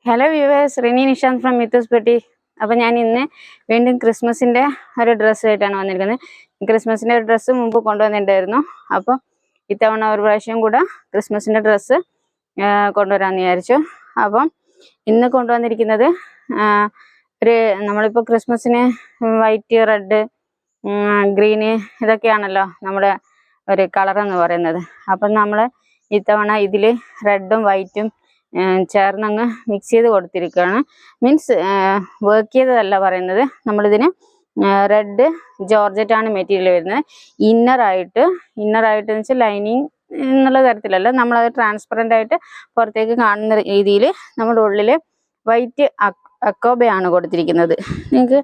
Hello viewers, Rini Nishanth from Mithoos Petti. അപ്പോൾ ഞാൻ ഇന്ന് വീണ്ടും ക്രിസ്മസിൻ്റെ ഒരു ഡ്രസ്സ് ആയിട്ടാണ് വന്നിരിക്കുന്നത്. ക്രിസ്മസിൻ്റെ ഒരു ഡ്രസ്സ് മുമ്പ് കൊണ്ടുവന്നിട്ടുണ്ടായിരുന്നു. അപ്പോൾ ഇത്തവണ ഒരു പ്രാവശ്യം കൂടെ ക്രിസ്മസിൻ്റെ ഡ്രസ്സ് കൊണ്ടുവരാമെന്ന് വിചാരിച്ചു. അപ്പം ഇന്ന് കൊണ്ടുവന്നിരിക്കുന്നത് ഒരു നമ്മളിപ്പോൾ ക്രിസ്മസിന് വൈറ്റ്, റെഡ്, ഗ്രീന് ഇതൊക്കെയാണല്ലോ നമ്മുടെ ഒരു കളറെന്ന് പറയുന്നത്. അപ്പം നമ്മൾ ഇത്തവണ ഇതിൽ റെഡും വൈറ്റും ചേർന്നങ്ങ് മിക്സ് ചെയ്ത് കൊടുത്തിരിക്കുകയാണ്. മീൻസ് വർക്ക് ചെയ്തതല്ല പറയുന്നത്. നമ്മളിതിന് റെഡ് ജോർജറ്റാണ് മെറ്റീരിയൽ വരുന്നത്. ഇന്നറായിട്ട് എന്ന് വെച്ചാൽ ലൈനിങ് എന്നുള്ള തരത്തിലല്ല, നമ്മളത് ട്രാൻസ്പെറൻ്റ് ആയിട്ട് പുറത്തേക്ക് കാണുന്ന രീതിയിൽ നമ്മുടെ ഉള്ളിൽ വൈറ്റ് അക്കോബയാണ് കൊടുത്തിരിക്കുന്നത്. നിങ്ങൾക്ക്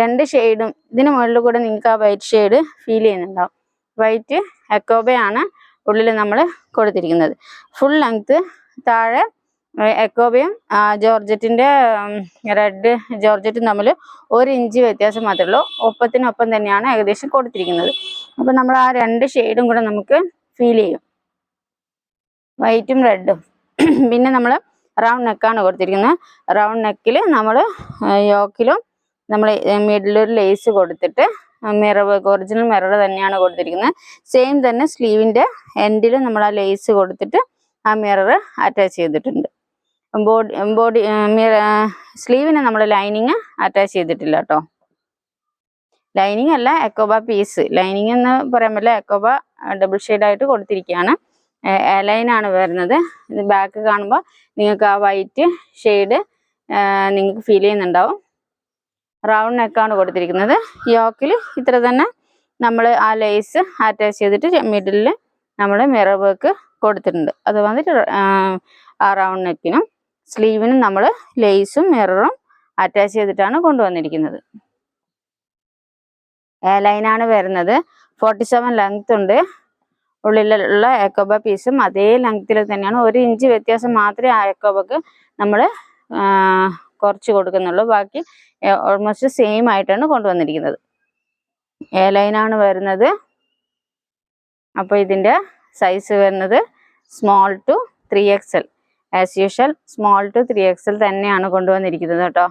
രണ്ട് ഷെയ്ഡും ഇതിന് മുകളിൽ കൂടെ നിങ്ങൾക്ക് ആ വൈറ്റ് ഷെയ്ഡ് ഫീൽ ചെയ്യുന്നുണ്ടാവും. വൈറ്റ് അക്കോബയാണ് ഉള്ളിൽ നമ്മൾ കൊടുത്തിരിക്കുന്നത്. ഫുൾ ലെങ്ത്ത് താഴെ എക്കോബയും ജോർജറ്റിൻ്റെ റെഡ് ജോർജറ്റും തമ്മിൽ 1 ഇഞ്ച് വ്യത്യാസം മാത്രമേ ഉള്ളൂ. ഒപ്പത്തിനൊപ്പം തന്നെയാണ് ഏകദേശം കൊടുത്തിരിക്കുന്നത്. അപ്പോൾ നമ്മൾ ആ രണ്ട് ഷെയ്ഡും കൂടെ നമുക്ക് ഫീൽ ചെയ്യും, വൈറ്റും റെഡും. പിന്നെ നമ്മൾ റൗണ്ട് നെക്കാണ് കൊടുത്തിരിക്കുന്നത്. റൗണ്ട് നെക്കിൽ നമ്മൾ യോക്കിലും നമ്മൾ മിഡിലൊരു ലേസ് കൊടുത്തിട്ട് മിറർ വർക്ക്, ഒറിജിനൽ മിറർ തന്നെയാണ് കൊടുത്തിരിക്കുന്നത്. സെയിം തന്നെ സ്ലീവിൻ്റെ എൻഡിൽ നമ്മൾ ആ ലേസ് കൊടുത്തിട്ട് ആ മിറർ അറ്റാച്ച് ചെയ്തിട്ടുണ്ട്. ബോഡി സ്ലീവിന് നമ്മൾ ലൈനിങ് അറ്റാച്ച് ചെയ്തിട്ടില്ല കേട്ടോ. ലൈനിങ് അല്ല, എക്കോബ പീസ്. ലൈനിങ് എന്ന് പറയാൻ പറ്റില്ല, എക്കോബ ഡബിൾ ഷെയ്ഡായിട്ട് കൊടുത്തിരിക്കുകയാണ്. ലൈനാണ് വരുന്നത്. ഇത് ബാക്ക് കാണുമ്പോൾ നിങ്ങൾക്ക് ആ വൈറ്റ് ഷെയ്ഡ് നിങ്ങൾക്ക് ഫീൽ ചെയ്യുന്നുണ്ടാവും. റൗണ്ട് നെക്കാണ് കൊടുത്തിരിക്കുന്നത്. യോക്കിൽ ഇത്ര തന്നെ നമ്മൾ ആ ലേസ് അറ്റാച്ച് ചെയ്തിട്ട് മിഡിലിൽ നമ്മൾ മിറർ വർക്ക് കൊടുത്തിട്ടുണ്ട്. അത് വന്നിട്ട് ആ റൗണ്ട് നെക്കിനും സ്ലീവിനും നമ്മൾ ലേസും മിററും അറ്റാച്ച് ചെയ്തിട്ടാണ് കൊണ്ടുവന്നിരിക്കുന്നത്. ലൈനാണ് വരുന്നത്. 47 ലെങ്ത് ഉണ്ട്. ഉള്ളിലുള്ള എക്കോബ പീസും അതേ ലെങ്ത്തിൽ തന്നെയാണ്. 1 ഇഞ്ച് വ്യത്യാസം മാത്രമേ ആ എക്കോബക്ക് നമ്മൾ കുറച്ച് കൊടുക്കുന്നുള്ളൂ. ബാക്കി ഓൾമോസ്റ്റ് സെയിം ആയിട്ടാണ് കൊണ്ടുവന്നിരിക്കുന്നത്. ലൈനാണ് വരുന്നത്. അപ്പോൾ ഇതിൻ്റെ സൈസ് വരുന്നത് small to 3XL. As usual small to 3XL തന്നെയാണ് കൊണ്ടുവന്നിരിക്കുന്നത് കേട്ടോ.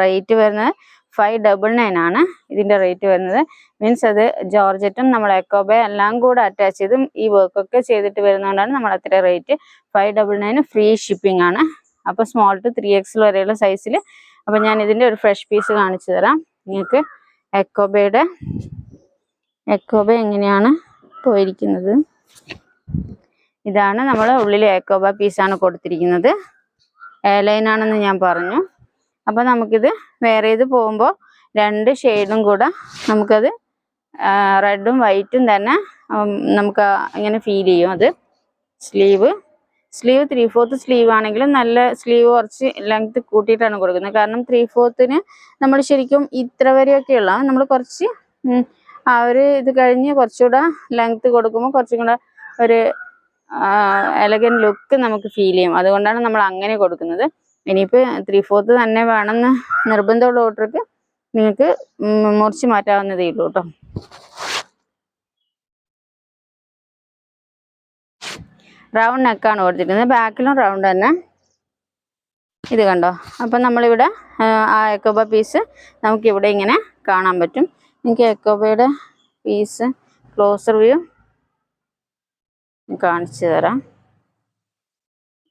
റേറ്റ് വരുന്നത് 599 ആണ് ഇതിൻ്റെ റേറ്റ് വരുന്നത്. മീൻസ് അത് ജോർജറ്റും നമ്മൾ എക്കോബ എല്ലാം കൂടെ അറ്റാച്ച് ചെയ്ത് ഈ വർക്കൊക്കെ ചെയ്തിട്ട് വരുന്നതുകൊണ്ടാണ് നമ്മൾ അത്ര റേറ്റ്. 599 ഫ്രീ ഷിപ്പിംഗ് ആണ്. അപ്പോൾ സ്മോൾ ടു 3XL വരെയുള്ള സൈസിൽ. അപ്പോൾ ഞാൻ ഇതിൻ്റെ ഒരു ഫ്രഷ് പീസ് കാണിച്ചു തരാം നിങ്ങൾക്ക്. എക്കോബ എങ്ങനെയാണ് പോയിരിക്കുന്നത്. ഇതാണ് നമ്മൾ ഉള്ളിൽ എക്കോബ പീസാണ് കൊടുത്തിരിക്കുന്നത്. ലൈനാണെന്ന് ഞാൻ പറഞ്ഞു. അപ്പോൾ നമുക്കിത് വേറെ ഇത് പോകുമ്പോൾ രണ്ട് ഷെയ്ഡും കൂടെ നമുക്കത് റെഡും വൈറ്റും തന്നെ നമുക്ക് ഇങ്ങനെ ഫീൽ ചെയ്യും. അത് സ്ലീവ് 3/4 സ്ലീവ് ആണെങ്കിലും നല്ല സ്ലീവ് കുറച്ച് ലെങ്ത് കൂട്ടിയിട്ടാണ് കൊടുക്കുന്നത്. കാരണം 3/4 നമ്മൾ ശരിക്കും ഇത്ര വരെയൊക്കെയുള്ള നമ്മൾ കുറച്ച് ആ ഒരു ഇത് കഴിഞ്ഞ് കുറച്ചുകൂടെ ലെങ്ത് കൊടുക്കുമ്പോൾ കുറച്ചും കൂടെ ഒരു എലഗൻ ലുക്ക് നമുക്ക് ഫീൽ ചെയ്യും. അതുകൊണ്ടാണ് നമ്മൾ അങ്ങനെ കൊടുക്കുന്നത്. ഇനിയിപ്പോൾ 3/4 തന്നെ വേണമെന്ന് നിർബന്ധമുള്ള ഓർഡർക്ക് നിങ്ങൾക്ക് മുറിച്ച് മാറ്റാവുന്നതേ ഉള്ളൂ കേട്ടോ. റൗണ്ട് നെക്കാണ് കൊടുത്തിരിക്കുന്നത്. ബാക്കിലും റൗണ്ട് തന്നെ. ഇത് കണ്ടോ. അപ്പം നമ്മളിവിടെ ആ എക്കോബ പീസ് നമുക്കിവിടെ ഇങ്ങനെ കാണാൻ പറ്റും. എനിക്ക് എക്കോബയുടെ പീസ് ക്ലോസർ വ്യൂ കാണിച്ചു തരാം.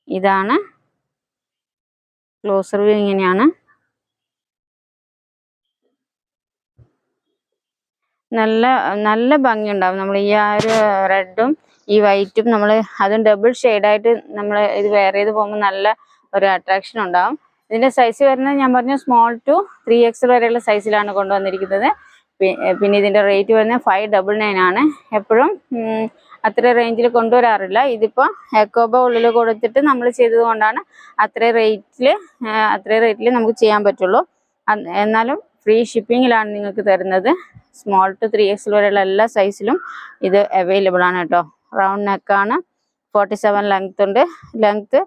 ഇതാണ് ക്ലോസർ വ്യൂ. ഇങ്ങനെയാണ്. നല്ല ഭംഗിയുണ്ടാവും. നമ്മൾ ഈ ആ ഒരു റെഡും ഈ വൈറ്റും നമ്മൾ അതും ഡബിൾ ഷെയ്ഡായിട്ട് നമ്മൾ ഇത് വെയർ ചെയ്ത് പോകുമ്പോൾ നല്ല ഒരു അട്രാക്ഷൻ ഉണ്ടാവും. ഇതിൻ്റെ സൈസ് വരുന്നത് ഞാൻ പറഞ്ഞു സ്മോൾ ടു 3XL വരെയുള്ള സൈസിലാണ് കൊണ്ടുവന്നിരിക്കുന്നത്. പിന്നെ ഇതിൻ്റെ റേറ്റ് വരുന്നത് 599 ആണ്. എപ്പോഴും അത്ര റേഞ്ചിൽ കൊണ്ടുവരാറില്ല. ഇതിപ്പോൾ എക്കോബ ഉള്ളിൽ കൊടുത്തിട്ട് നമ്മൾ ചെയ്തത് കൊണ്ടാണ് അത്ര റേറ്റിൽ നമുക്ക് ചെയ്യാൻ പറ്റുള്ളൂ. എന്നാലും ഫ്രീ ഷിപ്പിങ്ങിലാണ് നിങ്ങൾക്ക് തരുന്നത്. സ്മോൾ ടു 3XL വരെയുള്ള എല്ലാ സൈസിലും ഇത് അവൈലബിൾ ആണ് കേട്ടോ. റൗണ്ട് നെക്കാണ്. 47 ലെങ്ത് ഉണ്ട്. ലെങ്ത്ത്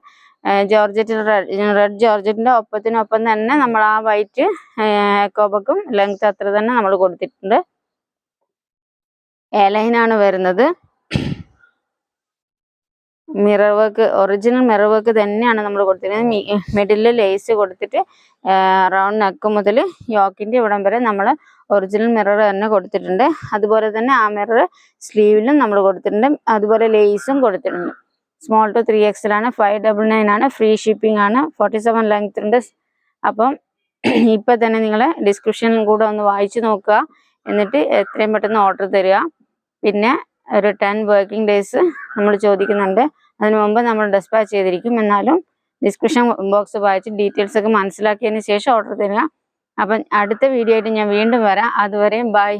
റെഡ് ജോർജറ്റിൻ്റെ ഒപ്പത്തിനൊപ്പം തന്നെ നമ്മൾ ആ വൈറ്റ് എക്കോബക്കും ലെങ്ത് അത്ര തന്നെ നമ്മൾ കൊടുത്തിട്ടുണ്ട്. ലൈനാണ് വരുന്നത്. Mirror work, original mirror work തന്നെയാണ് നമ്മൾ കൊടുത്തിരിക്കുന്നത്. മിഡിലിൽ ലേസ് കൊടുത്തിട്ട് റൗണ്ട് നെക്ക് മുതൽ യോക്കിൻ്റെ ഇവിടം വരെ നമ്മൾ ഒറിജിനൽ മിറർ തന്നെ കൊടുത്തിട്ടുണ്ട്. അതുപോലെ തന്നെ ആ മിറർ സ്ലീവിലും നമ്മൾ കൊടുത്തിട്ടുണ്ട്. അതുപോലെ ലേസും കൊടുത്തിട്ടുണ്ട്. സ്മോൾ ടു 3XL ആണ്, 599 ആണ്, ഫ്രീ ഷിപ്പിംഗ് ആണ്, 47 ലെങ്ത് ഉണ്ട്. അപ്പം ഇപ്പം തന്നെ നിങ്ങൾ ഡിസ്ക്രിപ്ഷനിൽ കൂടെ ഒന്ന് വായിച്ചു നോക്കുക, എന്നിട്ട് എത്രയും പെട്ടെന്ന് ഓർഡർ തരിക. പിന്നെ ഒരു 10 വർക്കിംഗ് ഡേയ്സ് നമ്മൾ ചോദിക്കുന്നുണ്ട്. അതിന് മുമ്പ് നമ്മൾ ഡെസ്പാച്ച് ചെയ്തിരിക്കും. എന്നാലും ഡിസ്ക്രിപ്ഷൻ ബോക്സ് വായിച്ച് ഡീറ്റെയിൽസ് ഒക്കെ മനസ്സിലാക്കിയതിന് ശേഷം ഓർഡർ തരിക. അപ്പം അടുത്ത വീഡിയോ ആയിട്ട് ഞാൻ വീണ്ടും വരാം. അതുവരെയും ബൈ.